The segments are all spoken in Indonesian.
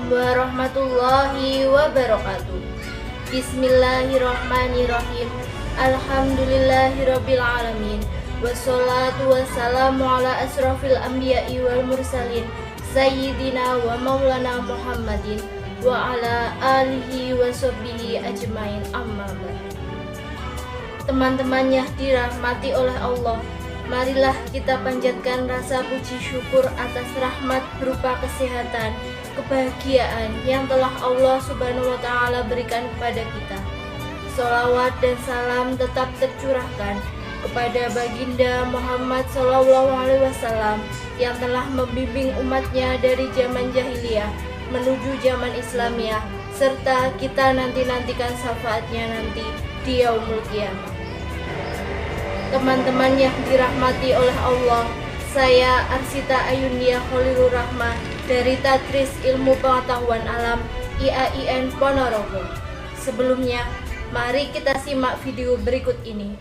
warahmatullahi wabarakatuh. Bismillahirrahmanirrahim. Alhamdulillahirabbil alamin. Wassalatu wassalamu ala asrofil anbiya'i wal mursalin Sayyidina wa maulana Muhammadin wa ala alihi wa sahbihi ajmain, amma ba'd. Teman-teman yang dirahmati oleh Allah, marilah kita panjatkan rasa puji syukur atas rahmat berupa kesehatan, kebahagiaan yang telah Allah Subhanahu wa Ta'ala berikan kepada kita. Sholawat dan salam tetap tercurahkan kepada baginda Muhammad SAW yang telah membimbing umatnya dari zaman jahiliyah menuju zaman Islamiyah, serta kita nantikan syafaatnya nanti di yaumul qiyamah. Teman-teman yang dirahmati oleh Allah, saya Arsita Ayundia Khalilur Rahmah dari Tadris Ilmu Pengetahuan Alam IAIN Ponorogo. Sebelumnya, mari kita simak video berikut ini.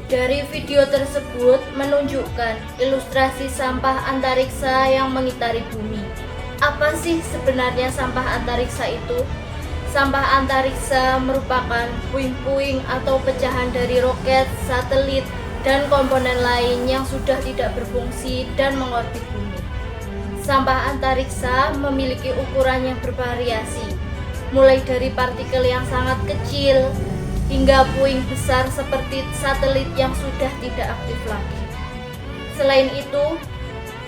Dari video tersebut menunjukkan ilustrasi sampah antariksa yang mengitari bumi. Apa sih sebenarnya sampah antariksa itu? Sampah antariksa merupakan puing-puing atau pecahan dari roket, satelit, dan komponen lain yang sudah tidak berfungsi dan mengorbit bumi. Sampah antariksa memiliki ukuran yang bervariasi, mulai dari partikel yang sangat kecil hingga puing besar seperti satelit yang sudah tidak aktif lagi. Selain itu,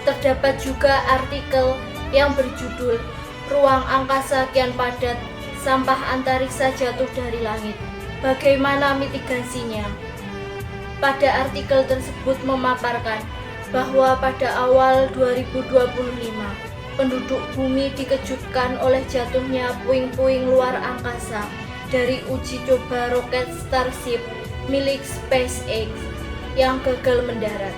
terdapat juga artikel yang berjudul "Ruang Angkasa Kian Padat, Sampah Antariksa Jatuh dari Langit. Bagaimana Mitigasinya?". Pada artikel tersebut memaparkan bahwa pada awal 2025, penduduk bumi dikejutkan oleh jatuhnya puing-puing luar angkasa dari uji coba roket Starship milik SpaceX yang gagal mendarat.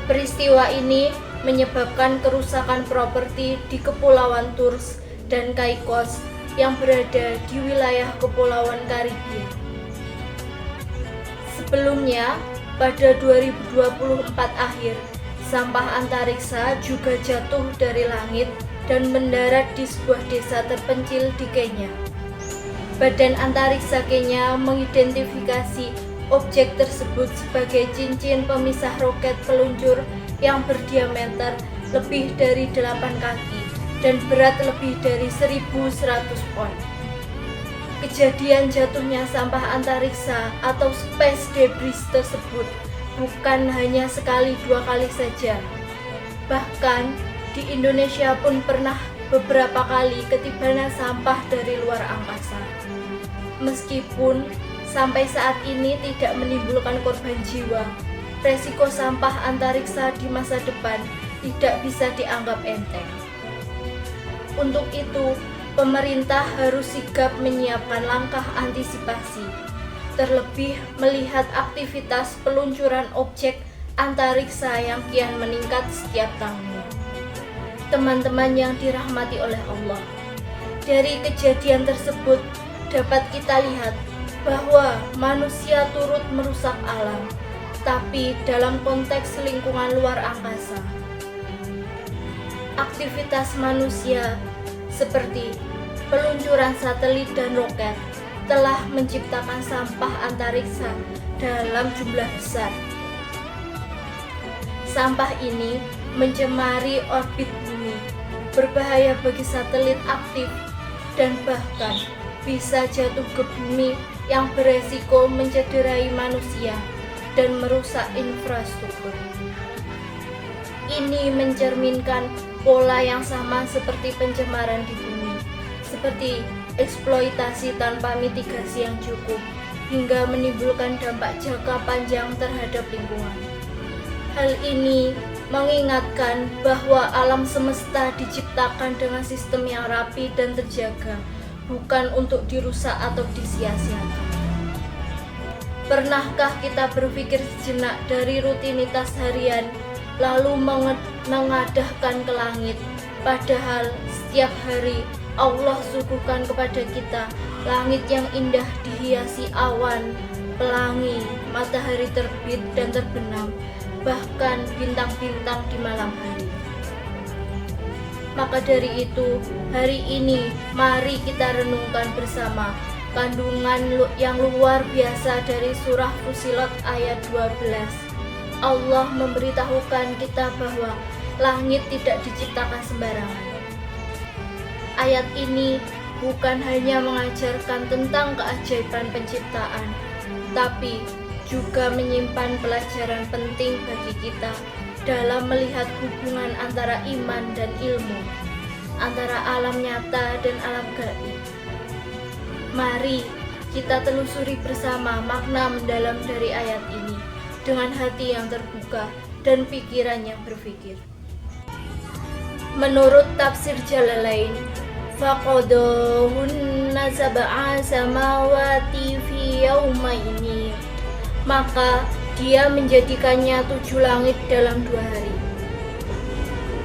Peristiwa ini menyebabkan kerusakan properti di Kepulauan Turks dan Caicos yang berada di wilayah Kepulauan Karibia. Sebelumnya, pada 2024 akhir, sampah antariksa juga jatuh dari langit dan mendarat di sebuah desa terpencil di Kenya. Badan Antariksa Kenya mengidentifikasi objek tersebut sebagai cincin pemisah roket peluncur yang berdiameter lebih dari 8 kaki dan berat lebih dari 1.100 pon. Kejadian jatuhnya sampah antariksa atau space debris tersebut bukan hanya sekali dua kali saja. Bahkan di Indonesia pun pernah beberapa kali ketibanan sampah dari luar angkasa. Meskipun sampai saat ini tidak menimbulkan korban jiwa, resiko sampah antariksa di masa depan tidak bisa dianggap enteng. Untuk itu, pemerintah harus sigap menyiapkan langkah antisipasi, terlebih melihat aktivitas peluncuran objek antariksa yang kian meningkat setiap tahunnya. Teman-teman yang dirahmati oleh Allah, dari kejadian tersebut dapat kita lihat bahwa manusia turut merusak alam, tapi dalam konteks lingkungan luar angkasa. Aktivitas manusia seperti peluncuran satelit dan roket telah menciptakan sampah antariksa dalam jumlah besar. Sampah ini mencemari orbit bumi, berbahaya bagi satelit aktif, dan bahkan bisa jatuh ke bumi yang beresiko mencederai manusia dan merusak infrastruktur. Ini mencerminkan pola yang sama seperti pencemaran di bumi, seperti eksploitasi tanpa mitigasi yang cukup, hingga menimbulkan dampak jangka panjang terhadap lingkungan. Hal ini mengingatkan bahwa alam semesta diciptakan dengan sistem yang rapi dan terjaga, bukan untuk dirusak atau disia-siakan. Pernahkah kita berpikir sejenak dari rutinitas harian, lalu mengadahkan ke langit? Padahal setiap hari Allah suguhkan kepada kita langit yang indah dihiasi awan, pelangi, matahari terbit dan terbenam, bahkan bintang-bintang di malam hari. Maka dari itu, hari ini mari kita renungkan bersama kandungan yang luar biasa dari surah Fussilat ayat 12. Allah memberitahukan kita bahwa langit tidak diciptakan sembarangan. Ayat ini bukan hanya mengajarkan tentang keajaiban penciptaan, tapi juga menyimpan pelajaran penting bagi kita dalam melihat hubungan antara iman dan ilmu, antara alam nyata dan alam gaib. Mari kita telusuri bersama makna mendalam dari ayat ini dengan hati yang terbuka dan pikiran yang berpikir. Menurut tafsir Jalalain, faqadahunna sab'a samawati fi yaumaini, maka dia menjadikannya 7 langit dalam 2 hari.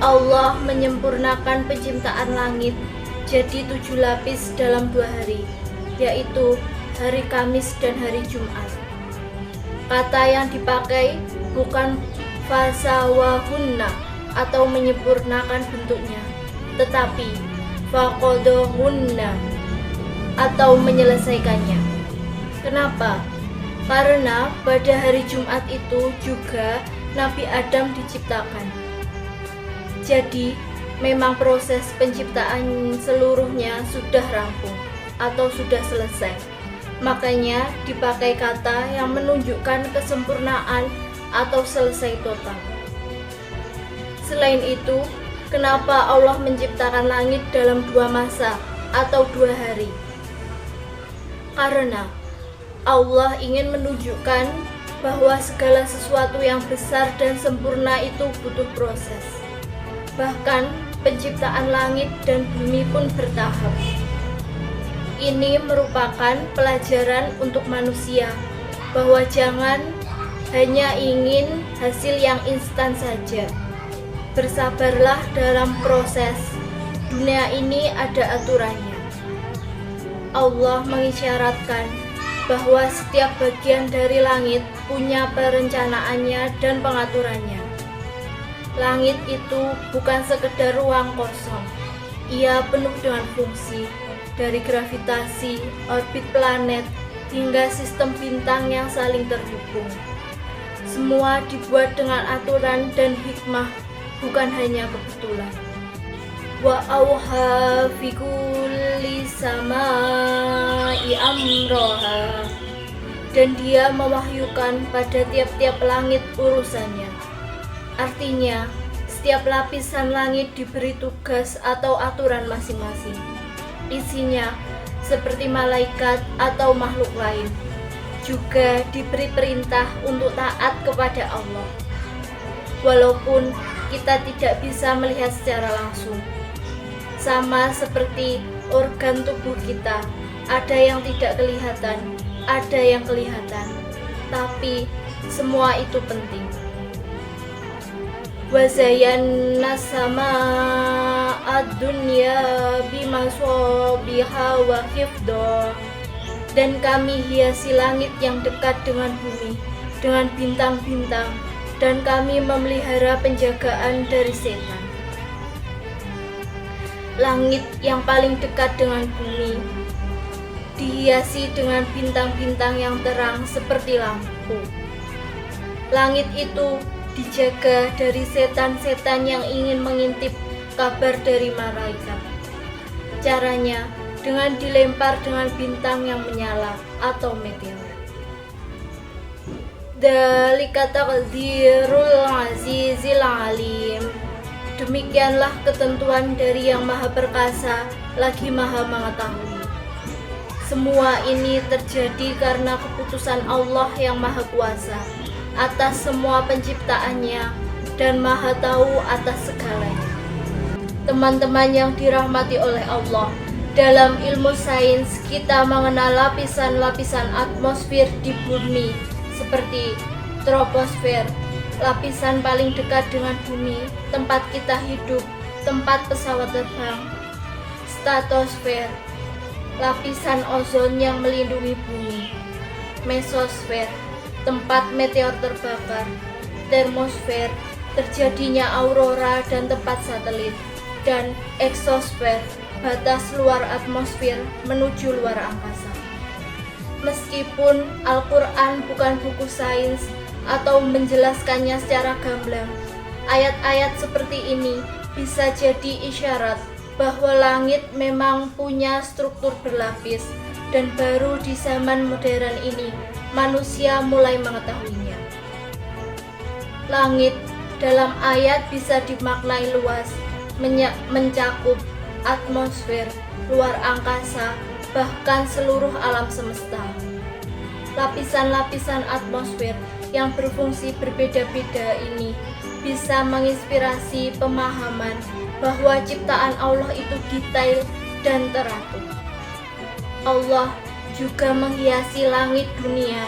Allah menyempurnakan penciptaan langit jadi 7 lapis dalam 2 hari, yaitu hari Kamis dan hari Jumat. Kata yang dipakai bukan fasawahunna atau menyempurnakan bentuknya, tetapi faqadahunna atau menyelesaikannya. Kenapa? Karena pada hari Jumat itu juga Nabi Adam diciptakan. Jadi memang proses penciptaan seluruhnya sudah rampung atau sudah selesai. Makanya dipakai kata yang menunjukkan kesempurnaan atau selesai total. Selain itu, kenapa Allah menciptakan langit dalam 2 masa atau 2 hari? Karena Allah ingin menunjukkan bahwa segala sesuatu yang besar dan sempurna itu butuh proses. Bahkan penciptaan langit dan bumi pun bertahap. Ini merupakan pelajaran untuk manusia bahwa jangan hanya ingin hasil yang instan saja. Bersabarlah dalam proses. Dunia ini ada aturannya. Allah mengisyaratkan bahwa setiap bagian dari langit punya perencanaannya dan pengaturannya. Langit itu bukan sekedar ruang kosong. Ia penuh dengan fungsi, dari gravitasi, orbit planet, hingga sistem bintang yang saling terhubung. Semua dibuat dengan aturan dan hikmah, bukan hanya kebetulan. Wa auha fi kulli samai amroha, dan dia mewahyukan pada tiap-tiap langit urusannya. Artinya, setiap lapisan langit diberi tugas atau aturan masing-masing. Isinya seperti malaikat atau makhluk lain, juga diberi perintah untuk taat kepada Allah. Walaupun kita tidak bisa melihat secara langsung. Sama seperti organ tubuh kita, ada yang tidak kelihatan, ada yang kelihatan, tapi semua itu penting. Wa zayyana samaa'a dunya bimasabiha wa hifdha, dan kami hiasi langit yang dekat dengan bumi dengan bintang-bintang, dan kami memelihara penjagaan dari setan. Langit yang paling dekat dengan bumi dihiasi dengan bintang-bintang yang terang seperti lampu. Langit itu dijaga dari setan-setan yang ingin mengintip kabar dari malaikat. Caranya dengan dilempar dengan bintang yang menyala atau meteor. Dzalika taqdirul azizil alim. Demikianlah ketentuan dari yang maha perkasa lagi maha mengetahui. Semua ini terjadi karena keputusan Allah yang maha kuasa atas semua penciptaannya dan maha tahu atas segalanya. Teman-teman yang dirahmati oleh Allah, Dalam ilmu sains, kita mengenal lapisan-lapisan atmosfer di bumi seperti troposfer, lapisan paling dekat dengan bumi, tempat kita hidup, tempat pesawat terbang; stratosfer, lapisan ozon yang melindungi bumi; mesosfer, tempat meteor terbakar; termosfer, terjadinya aurora dan tempat satelit; dan eksosfer, batas luar atmosfer menuju luar angkasa. Meskipun Al-Quran bukan buku sains atau menjelaskannya secara gamblang, ayat-ayat seperti ini bisa jadi isyarat bahwa langit memang punya struktur berlapis, dan baru di zaman modern ini manusia mulai mengetahuinya. Langit dalam ayat bisa dimaknai luas, mencakup atmosfer, luar angkasa, bahkan seluruh alam semesta. Lapisan-lapisan atmosfer yang berfungsi berbeda-beda ini bisa menginspirasi pemahaman bahwa ciptaan Allah itu detail dan teratur. Allah juga menghiasi langit dunia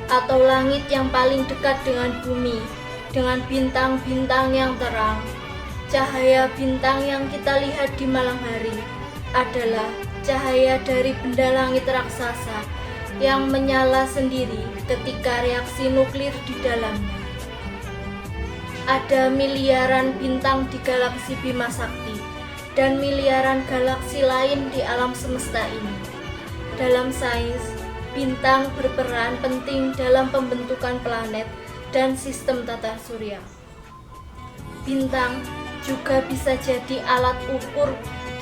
atau langit yang paling dekat dengan bumi dengan bintang-bintang yang terang. Cahaya bintang yang kita lihat di malam hari adalah cahaya dari benda langit raksasa yang menyala sendiri ketika reaksi nuklir di dalamnya. Ada miliaran bintang di galaksi Bima Sakti dan miliaran galaksi lain di alam semesta ini. Dalam sains, bintang berperan penting dalam pembentukan planet dan sistem tata surya. Bintang juga bisa jadi alat ukur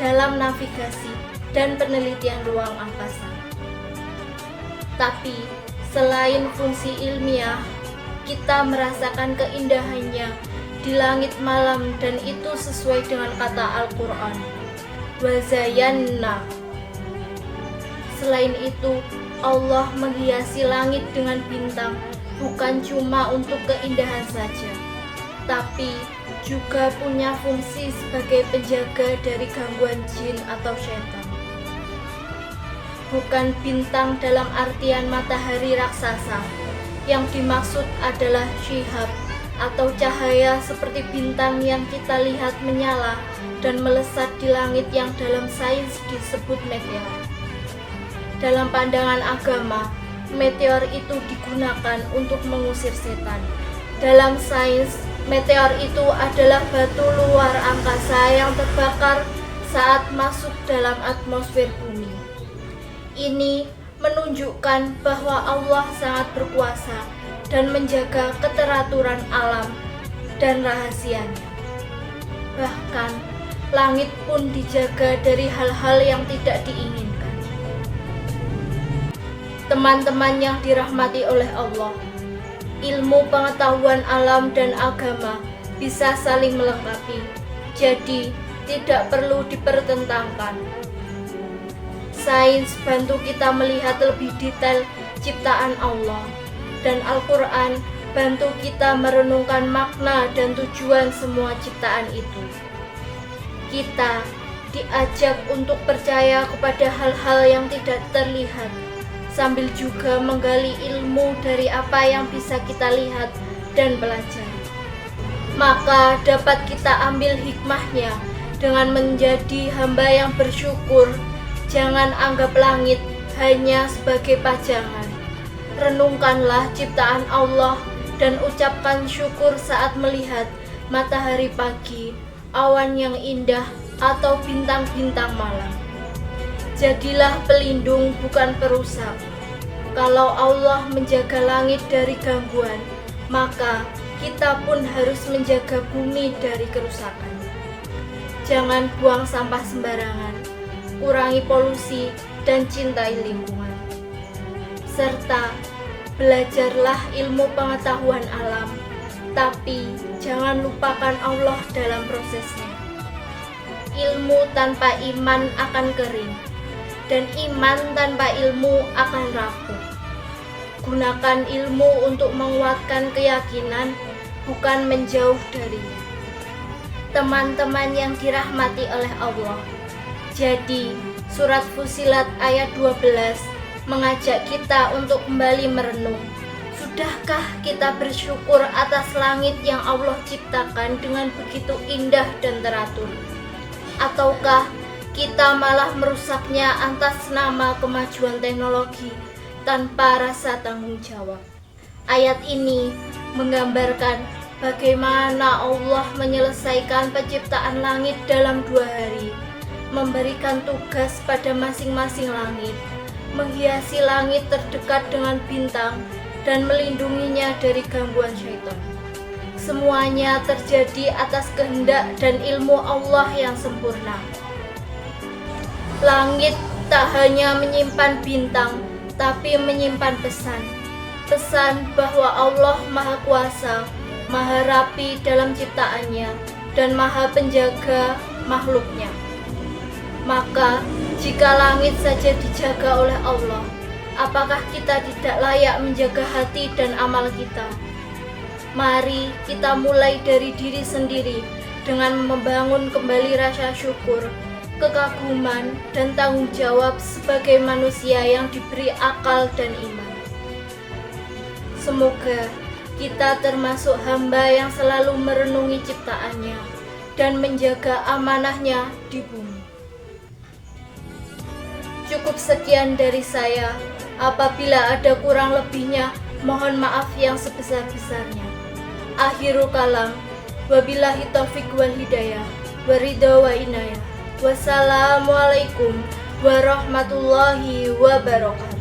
dalam navigasi dan penelitian ruang angkasa. Tapi selain fungsi ilmiah, kita merasakan keindahannya di langit malam, dan itu sesuai dengan kata Al-Quran, wazayanna. Selain itu, Allah menghiasi langit dengan bintang bukan cuma untuk keindahan saja, tapi juga punya fungsi sebagai penjaga dari gangguan jin atau setan. Bukan bintang dalam artian matahari raksasa, yang dimaksud adalah syihab atau cahaya seperti bintang yang kita lihat menyala dan melesat di langit yang dalam sains disebut meteor. Dalam pandangan agama, meteor itu digunakan untuk mengusir setan. Dalam sains, meteor itu adalah batu luar angkasa yang terbakar saat masuk dalam atmosfer bumi. Ini menunjukkan bahwa Allah sangat berkuasa dan menjaga keteraturan alam dan rahasianya. Bahkan, langit pun dijaga dari hal-hal yang tidak diinginkan. Teman-teman yang dirahmati oleh Allah, ilmu pengetahuan alam dan agama bisa saling melengkapi, jadi tidak perlu dipertentangkan. Sains bantu kita melihat lebih detail ciptaan Allah, dan Al-Quran bantu kita merenungkan makna dan tujuan semua ciptaan itu. Kita diajak untuk percaya kepada hal-hal yang tidak terlihat, sambil juga menggali ilmu dari apa yang bisa kita lihat dan pelajari. Maka dapat kita ambil hikmahnya dengan menjadi hamba yang bersyukur. Jangan anggap langit hanya sebagai pajangan. Renungkanlah ciptaan Allah dan ucapkan syukur saat melihat matahari pagi, awan yang indah, atau bintang-bintang malam. Jadilah pelindung bukan perusak. Kalau Allah menjaga langit dari gangguan, maka kita pun harus menjaga bumi dari kerusakan. Jangan buang sampah sembarangan, kurangi polusi, dan cintai lingkungan. Serta belajarlah ilmu pengetahuan alam, tapi jangan lupakan Allah dalam prosesnya. Ilmu tanpa iman akan kering, dan iman tanpa ilmu akan rapuh. Gunakan ilmu untuk menguatkan keyakinan, bukan menjauh darinya. Teman-teman yang dirahmati oleh Allah, jadi Surat Fussilat ayat 12 mengajak kita untuk kembali merenung. Sudahkah kita bersyukur atas langit yang Allah ciptakan dengan begitu indah dan teratur? Ataukah kita malah merusaknya atas nama kemajuan teknologi tanpa rasa tanggung jawab? Ayat ini menggambarkan bagaimana Allah menyelesaikan penciptaan langit dalam 2 hari, memberikan tugas pada masing-masing langit, menghiasi langit terdekat dengan bintang, dan melindunginya dari gangguan syaitan. Semuanya terjadi atas kehendak dan ilmu Allah yang sempurna. Langit tak hanya menyimpan bintang, tapi menyimpan pesan. Pesan bahwa Allah Maha Kuasa, Maha Rapi dalam ciptaannya, dan Maha Penjaga makhluknya. Maka, jika langit saja dijaga oleh Allah, apakah kita tidak layak menjaga hati dan amal kita? Mari kita mulai dari diri sendiri dengan membangun kembali rasa syukur, kekaguman, dan tanggung jawab sebagai manusia yang diberi akal dan iman. Semoga kita termasuk hamba yang selalu merenungi ciptaannya dan menjaga amanahnya di bumi. Cukup sekian dari saya. Apabila ada kurang lebihnya, mohon maaf yang sebesar-besarnya. Akhirul kalam, wabillahi taufiq wal hidayah, waridha wa inayah. Wassalamualaikum warahmatullahi wabarakatuh.